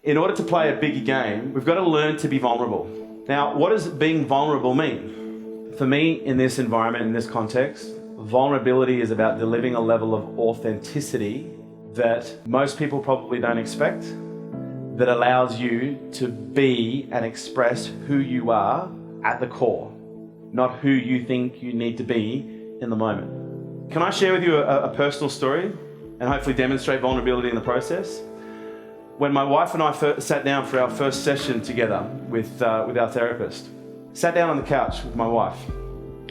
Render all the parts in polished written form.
In order to play a bigger game, we've got to learn to be vulnerable. Now, what does being vulnerable mean? For me, in this environment, in this context, vulnerability is about delivering a level of authenticity that most people probably don't expect, that allows you to be and express who you are at the core, not who you think you need to be in the moment. Can I share with you a personal story and hopefully demonstrate vulnerability in the process? When my wife and I sat down for our first session together with our therapist, sat down on the couch with my wife,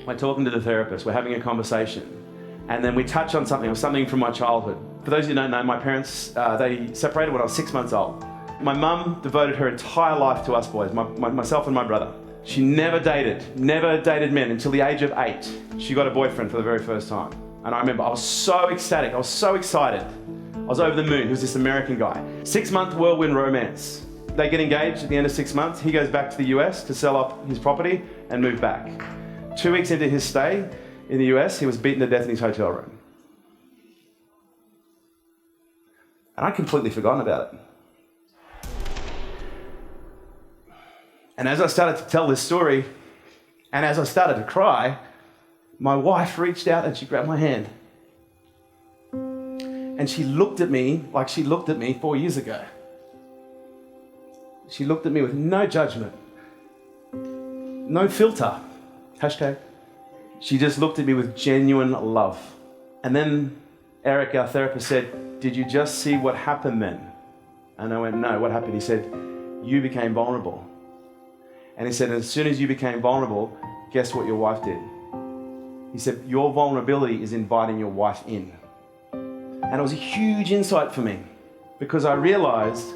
we're talking to the therapist, we're having a conversation, and then we touch on something from my childhood. For those who don't know, my parents, they separated when I was 6 months old. My mum devoted her entire life to us boys, myself and my brother. She never dated men until the age of 8. She got a boyfriend for the very first time. And I remember I was so ecstatic, I was so excited. I was over the moon. He was this American guy. 6-month whirlwind romance. They get engaged at the end of 6 months. He goes back to the US to sell up his property and move back. 2 weeks into his stay in the US, he was beaten to death in his hotel room. And I'd completely forgotten about it. And as I started to tell this story, and as I started to cry, my wife reached out and she grabbed my hand. And she looked at me like she looked at me 4 years ago. She looked at me with no judgment, no filter, hashtag. She just looked at me with genuine love. And then Eric, our therapist, said, "Did you just see what happened then?" And I went, "No, what happened?" He said, "You became vulnerable." And he said, "As soon as you became vulnerable, guess what your wife did?" He said, "Your vulnerability is inviting your wife in." And it was a huge insight for me, because I realized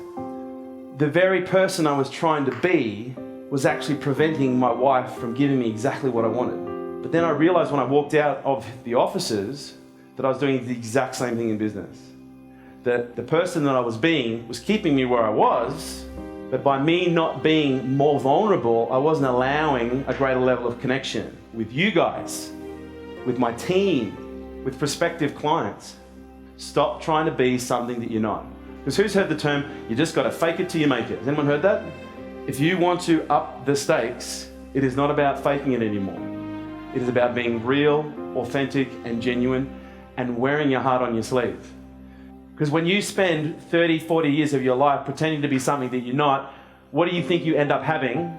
the very person I was trying to be was actually preventing my wife from giving me exactly what I wanted. But then I realized when I walked out of the offices that I was doing the exact same thing in business. That the person that I was being was keeping me where I was, but by me not being more vulnerable, I wasn't allowing a greater level of connection with you guys, with my team, with prospective clients. Stop trying to be something that you're not. Because who's heard the term, you just got to fake it till you make it? Has anyone heard that? If you want to up the stakes, it is not about faking it anymore. It is about being real, authentic, and genuine, and wearing your heart on your sleeve. Because when you spend 30, 40 years of your life pretending to be something that you're not, what do you think you end up having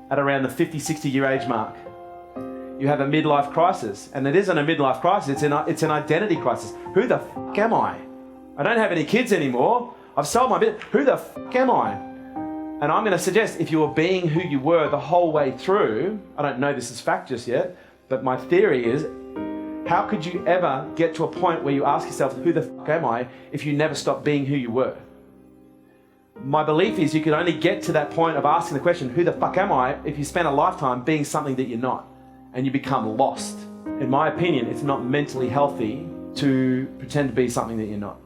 at around the 50, 60-year age mark? You have a midlife crisis. And it isn't a midlife crisis, it's an identity crisis. Who the f*** am I? I don't have any kids anymore. I've sold my business. Who the f*** am I? And I'm going to suggest if you were being who you were the whole way through, I don't know this is fact just yet, but my theory is, how could you ever get to a point where you ask yourself, who the f*** am I, if you never stopped being who you were? My belief is you can only get to that point of asking the question, who the f*** am I, if you spend a lifetime being something that you're not, and you become lost. In my opinion, it's not mentally healthy to pretend to be something that you're not.